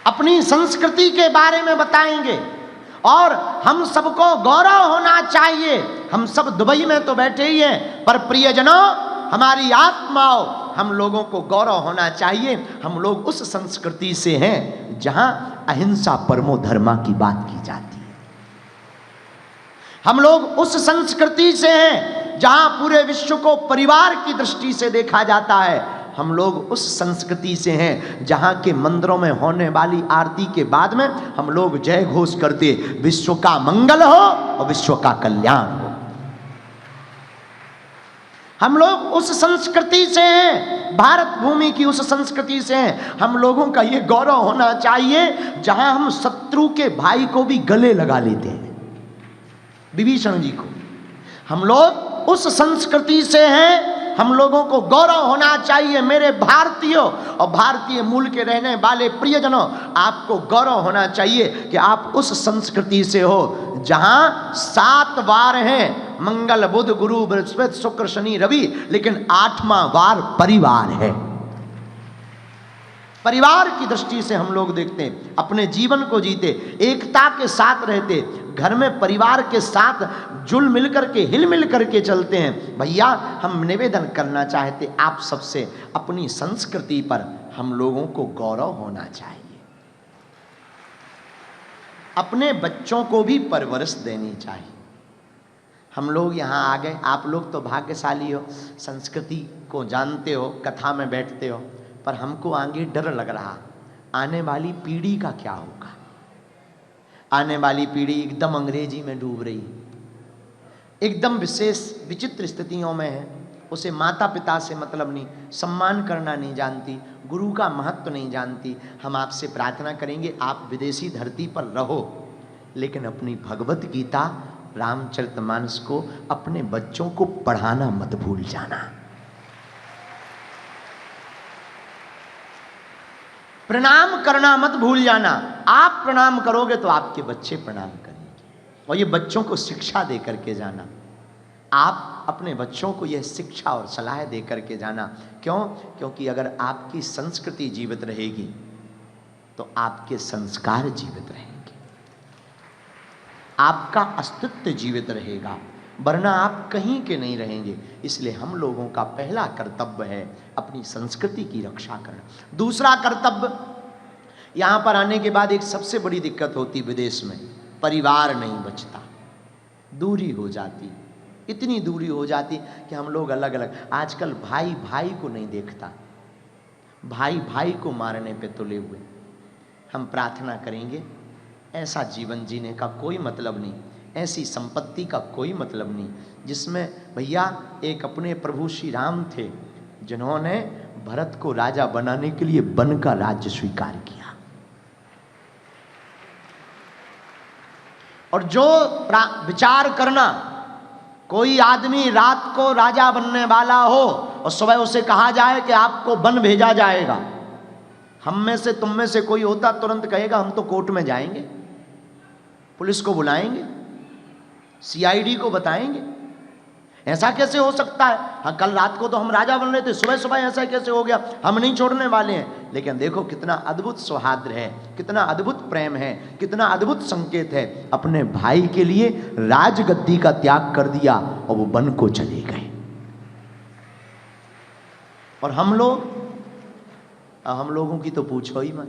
अपनी संस्कृति के बारे में बताएंगे और हम सबको गौरव होना चाहिए। हम सब दुबई में तो बैठे ही हैं, पर प्रियजनों, हमारी आत्माओं, हम लोगों को गौरव होना चाहिए। हम लोग उस संस्कृति से हैं जहां अहिंसा परमो धर्मा की बात की जाती है। हम लोग उस संस्कृति से हैं जहां पूरे विश्व को परिवार की दृष्टि से देखा जाता है। हम लोग उस संस्कृति से हैं जहां के मंदिरों में होने वाली आरती के बाद में हम लोग जय घोष करते, विश्व का मंगल हो और विश्व का कल्याण हो। हम लोग उस संस्कृति से हैं, भारत भूमि की उस संस्कृति से हैं। हम लोगों का ये गौरव होना चाहिए जहां हम शत्रु के भाई को भी गले लगा लेते हैं, विभीषण जी को। हम लोग उस संस्कृति से हैं, हम लोगों को गौरव होना चाहिए। मेरे भारतीयों और भारतीय मूल के रहने वाले प्रियजनों, आपको गौरव होना चाहिए कि आप उस संस्कृति से हो जहां 7 वार हैं, मंगल बुध गुरु बृहस्पति शुक्र शनि रवि, लेकिन 8वां वार परिवार है। परिवार की दृष्टि से हम लोग देखते हैं, अपने जीवन को जीते, एकता के साथ रहते, घर में परिवार के साथ जुल मिल करके हिल मिल करके चलते हैं। भैया, हम निवेदन करना चाहते आप सबसे, अपनी संस्कृति पर हम लोगों को गौरव होना चाहिए। अपने बच्चों को भी परवरिश देनी चाहिए। हम लोग यहाँ आ गए, आप लोग तो भाग्यशाली हो, संस्कृति को जानते हो, कथा में बैठते हो, पर हमको आगे डर लग रहा, आने वाली पीढ़ी का क्या होगा। आने वाली पीढ़ी एकदम अंग्रेजी में डूब रही, एकदम विशेष विचित्र स्थितियों में है। उसे माता पिता से मतलब नहीं, सम्मान करना नहीं जानती, गुरु का महत्व नहीं जानती। हम आपसे प्रार्थना करेंगे, आप विदेशी धरती पर रहो, लेकिन अपनी भगवत गीता रामचरितमानस को अपने बच्चों को पढ़ाना मत भूल जाना। प्रणाम करना मत भूल जाना। आप प्रणाम करोगे तो आपके बच्चे प्रणाम करेंगे, और ये बच्चों को शिक्षा दे करके जाना। आप अपने बच्चों को यह शिक्षा और सलाह दे करके जाना। क्यों? क्योंकि अगर आपकी संस्कृति जीवित रहेगी तो आपके संस्कार जीवित रहेंगे, आपका अस्तित्व जीवित रहेगा, वरना आप कहीं के नहीं रहेंगे। इसलिए हम लोगों का पहला कर्तव्य है अपनी संस्कृति की रक्षा करना। दूसरा कर्तव्य, यहाँ पर आने के बाद एक सबसे बड़ी दिक्कत होती विदेश में, परिवार नहीं बचता, दूरी हो जाती, इतनी दूरी हो जाती कि हम लोग अलग अलग। आजकल भाई भाई को नहीं देखता, भाई भाई को मारने पे तुले हुए। हम प्रार्थना करेंगे, ऐसा जीवन जीने का कोई मतलब नहीं, ऐसी संपत्ति का कोई मतलब नहीं, जिसमें भैया एक अपने प्रभु श्री राम थे जिन्होंने भरत को राजा बनाने के लिए वन का राज्य स्वीकार किया। और जो विचार करना, कोई आदमी रात को राजा बनने वाला हो और सुबह उसे कहा जाए कि आपको वन भेजा जाएगा, हम में से तुम में से कोई होता तुरंत कहेगा हम तो कोर्ट में जाएंगे, पुलिस को बुलाएंगे, सीआईडी को बताएंगे। ऐसा कैसे हो सकता है? हाँ, कल रात को तो हम राजा बन रहे थे, सुबह सुबह ऐसा कैसे हो गया? हम नहीं छोड़ने वाले हैं। लेकिन देखो कितना अद्भुत सौहार्द है, कितना अद्भुत प्रेम है, कितना अद्भुत संकेत है। अपने भाई के लिए राजगद्दी का त्याग कर दिया और वो वन को चले गए। और हम लोगों की तो पूछो ही मत।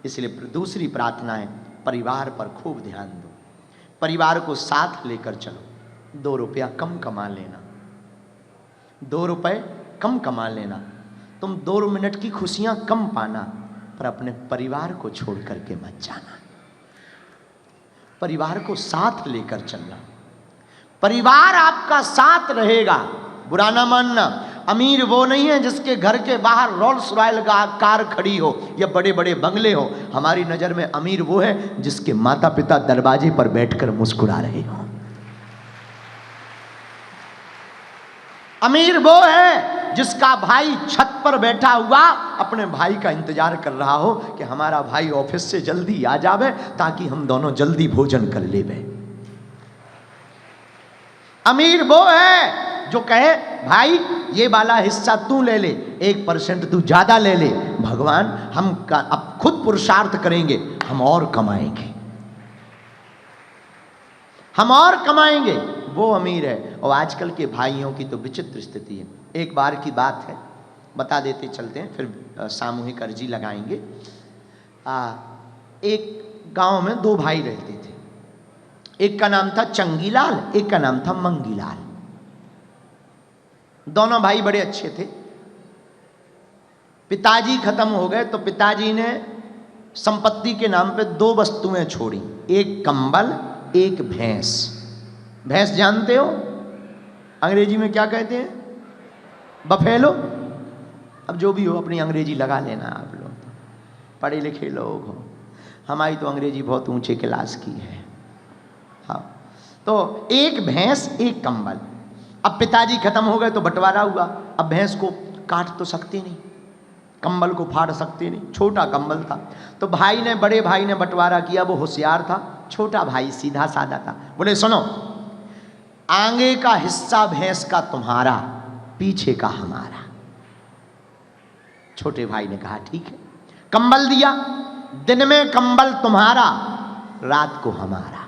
इसलिए दूसरी प्रार्थना है, परिवार पर खूब ध्यान दो, परिवार को साथ लेकर चलो। 2 रुपया कम कमा लेना, 2 रुपए कम कमा लेना, तुम 2 मिनट की खुशियां कम पाना, पर अपने परिवार को छोड़ करके मत जाना। परिवार को साथ लेकर चलना, परिवार आपका साथ रहेगा। बुरा ना मानना, अमीर वो नहीं है जिसके घर के बाहर रोल्स रॉयल कार खड़ी हो या बड़े बड़े बंगले हो। हमारी नजर में अमीर वो है जिसके माता पिता दरवाजे पर बैठकर मुस्कुरा रहे हो। अमीर वो है जिसका भाई छत पर बैठा हुआ अपने भाई का इंतजार कर रहा हो कि हमारा भाई ऑफिस से जल्दी आ जावे ताकि हम दोनों जल्दी भोजन कर लेवे। अमीर वो है जो कहे भाई ये वाला हिस्सा तू ले ले, 1% तू ज्यादा ले ले, भगवान हम अब खुद पुरुषार्थ करेंगे, हम और कमाएंगे, हम और कमाएंगे, वो अमीर है। और आजकल के भाइयों की तो विचित्र स्थिति है। एक बार की बात है, बता देते चलते हैं, फिर सामूहिक अर्जी लगाएंगे। एक गांव में 2 भाई रहते थे, एक का नाम था चंगीलाल, एक का नाम था मंगीलाल। दोनों भाई बड़े अच्छे थे। पिताजी खत्म हो गए तो पिताजी ने संपत्ति के नाम पे 2 वस्तुएं छोड़ी, एक कंबल, एक भैंस। भैंस जानते हो अंग्रेजी में क्या कहते हैं? बफेलो। अब जो भी हो अपनी अंग्रेजी लगा लेना, आप लोग तो पढ़े लिखे लोग हो, हमारी तो अंग्रेजी बहुत ऊंचे क्लास की है। हाँ, तो एक भैंस एक कंबल। अब पिताजी खत्म हो गए तो बंटवारा हुआ। अब भैंस को काट तो सकते नहीं, कंबल को फाड़ सकते नहीं, छोटा कंबल था। तो भाई ने, बड़े भाई ने बंटवारा किया, वो होशियार था, छोटा भाई सीधा साधा था। बोले सुनो, आगे का हिस्सा भैंस का तुम्हारा, पीछे का हमारा। छोटे भाई ने कहा ठीक है। कंबल दिया, दिन में कंबल तुम्हारा, रात को हमारा।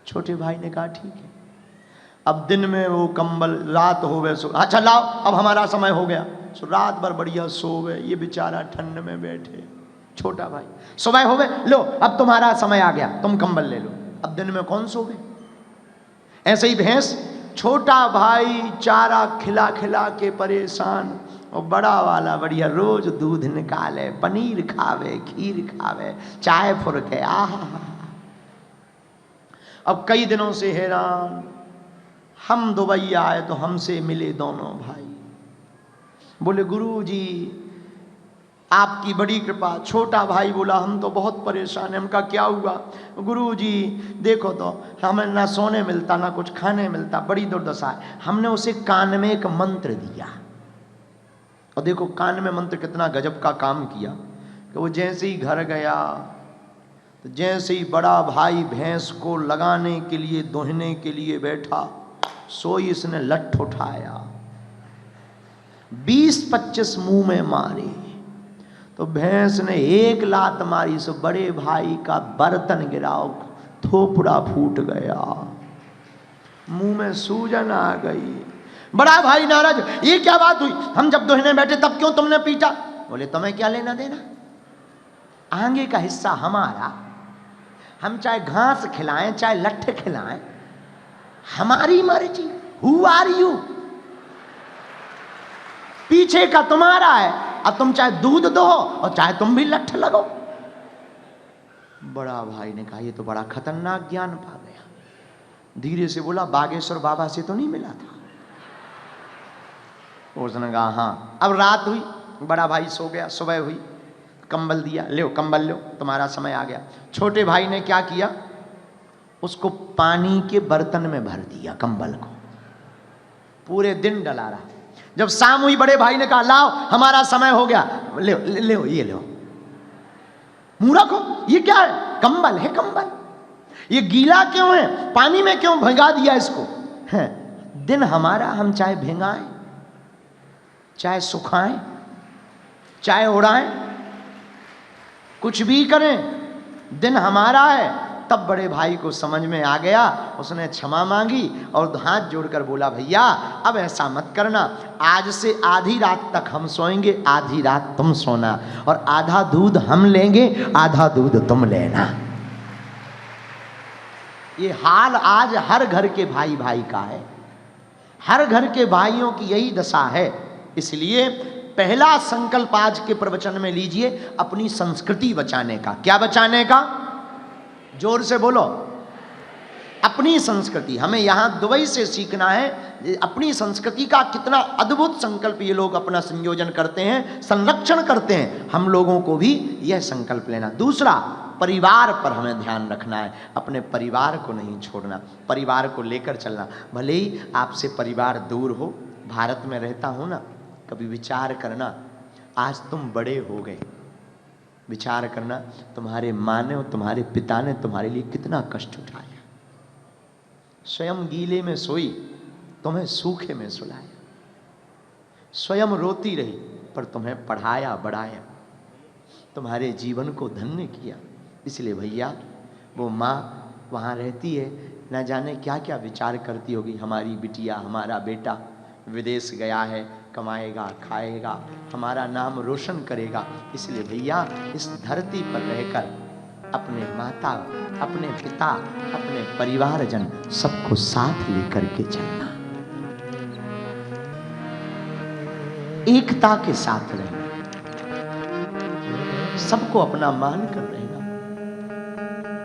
छोटे भाई ने कहा ठीक है। अब दिन में वो कंबल, रात हो गए सो, अच्छा लाओ अब हमारा समय हो गया, सो रात भर बढ़िया सो गए, ये बेचारा ठंड में बैठे। छोटा भाई, सुबह हो गए, लो अब तुम्हारा समय आ गया, तुम कंबल ले लो। अब दिन में कौन सोवे? ऐसे ही भैंस, छोटा भाई चारा खिला खिला के परेशान, और बड़ा वाला बढ़िया रोज दूध निकाले, पनीर खावे, खीर खावे, चाय फुरके, आहा। अब कई दिनों से हैरान, हम दुबई आए तो हमसे मिले दोनों भाई। बोले गुरु जी आपकी बड़ी कृपा। छोटा भाई बोला हम तो बहुत परेशान हैं। हमका क्या हुआ? गुरु जी देखो तो हमें ना सोने मिलता ना कुछ खाने मिलता, बड़ी दुर्दशा है। हमने उसे कान में एक मंत्र दिया, और देखो कान में मंत्र कितना गजब का काम किया कि वो जैसे ही घर गया तो जैसे ही बड़ा भाई भैंस को लगाने के लिए, दोहने के लिए बैठा, सोई इसने लठ उठाया, 20-25 मुंह में मारे। तो भैंस ने एक लात मारी, सो बड़े भाई का बर्तन गिराओ, थोपड़ा फूट गया, मुंह में सूजन आ गई। बड़ा भाई नाराज, ये क्या बात हुई? हम जब दोहने बैठे तब क्यों तुमने पीटा? बोले तुम्हें क्या लेना देना, आगे का हिस्सा हमारा, हम चाहे घास खिलाएं चाहे लट्ठे खिलाएं, हमारी मर्जी। Who are you? पीछे का तुम्हारा है, अब तुम चाहे दूध दो और चाहे तुम भी लठ लगो। बड़ा भाई ने कहा ये तो बड़ा खतरनाक ज्ञान पा गया। धीरे से बोला बागेश्वर बाबा से तो नहीं मिला था? उसने कहा हाँ। अब रात हुई, बड़ा भाई सो गया, सुबह हुई, कंबल दिया, लो कंबल लो, तुम्हारा समय आ गया। छोटे भाई ने क्या किया, उसको पानी के बर्तन में भर दिया, कंबल को, पूरे दिन डला रहा। जब शाम हुई, बड़े भाई ने कहा लाओ हमारा समय हो गया, ले ले ये लो। मुंह रखो, ये क्या है? कंबल है, कंबल। ये गीला क्यों है? पानी में क्यों भिगा दिया इसको? है दिन हमारा, हम चाहे भिगाएं, चाहे सुखाएं, चाहे उड़ाएं, कुछ भी करें, दिन हमारा है। तब बड़े भाई को समझ में आ गया, उसने क्षमा मांगी और हाथ जोड़कर बोला भैया अब ऐसा मत करना, आज से आधी रात तक हम सोएंगे, आधी रात तुम सोना, और आधा दूध हम लेंगे, आधा दूध तुम लेना। ये हाल आज हर घर के भाई भाई का है, हर घर के भाइयों की यही दशा है। इसलिए पहला संकल्प आज के प्रवचन में लीजिए, अपनी संस्कृति बचाने का। क्या बचाने का? जोर से बोलो। अपनी संस्कृति। हमें यहाँ दुबई से सीखना है अपनी संस्कृति का। कितना अद्भुत संकल्प ये लोग अपना संयोजन करते हैं, संरक्षण करते हैं। हम लोगों को भी यह संकल्प लेना। दूसरा, परिवार पर हमें ध्यान रखना है, अपने परिवार को नहीं छोड़ना, परिवार को लेकर चलना। भले ही आपसे परिवार दूर हो, भारत में रहता हो ना, कभी विचार करना, आज तुम बड़े हो गए, विचार करना तुम्हारे माँ ने और तुम्हारे पिता ने तुम्हारे लिए कितना कष्ट उठाया। स्वयं गीले में सोई, तुम्हें सूखे में सुलाया, स्वयं रोती रही पर तुम्हें पढ़ाया बढ़ाया, तुम्हारे जीवन को धन्य किया। इसलिए भैया वो माँ वहाँ रहती है, न जाने क्या क्या विचार करती होगी, हमारी बिटिया हमारा बेटा विदेश गया है, कमाएगा खाएगा, हमारा नाम रोशन करेगा। इसलिए भैया इस धरती पर रहकर अपने माता, अपने पिता, अपने परिवारजन सबको साथ लेकर के चलना, एकता के साथ रहना, सबको अपना मान कर रहना।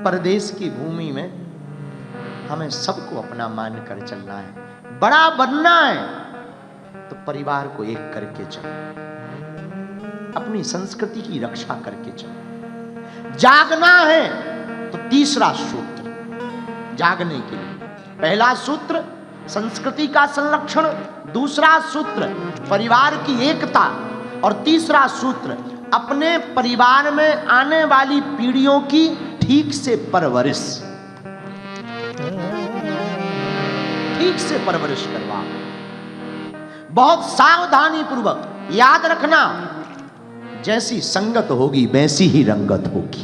परदेश की भूमि में हमें सबको अपना मान कर चलना है। बड़ा बनना है तो परिवार को एक करके चलो, अपनी संस्कृति की रक्षा करके चलो। जागना है तो तीसरा सूत्र जागने के लिए, पहला सूत्र संस्कृति का संरक्षण, दूसरा सूत्र परिवार की एकता और तीसरा सूत्र अपने परिवार में आने वाली पीढ़ियों की ठीक से परवरिश, ठीक से परवरिश करवा। बहुत सावधानी पूर्वक याद रखना, जैसी संगत होगी वैसी ही रंगत होगी।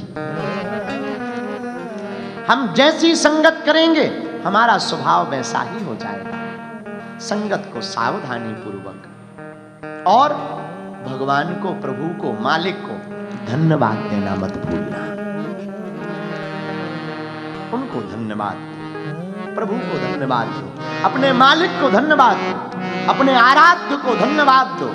हम जैसी संगत करेंगे हमारा स्वभाव वैसा ही हो जाएगा। संगत को सावधानी पूर्वक और भगवान को, प्रभु को, मालिक को धन्यवाद देना मत भूलना। उनको धन्यवाद, प्रभु को धन्यवाद दो, अपने मालिक को धन्यवाद दो, अपने आराध्य को धन्यवाद दो।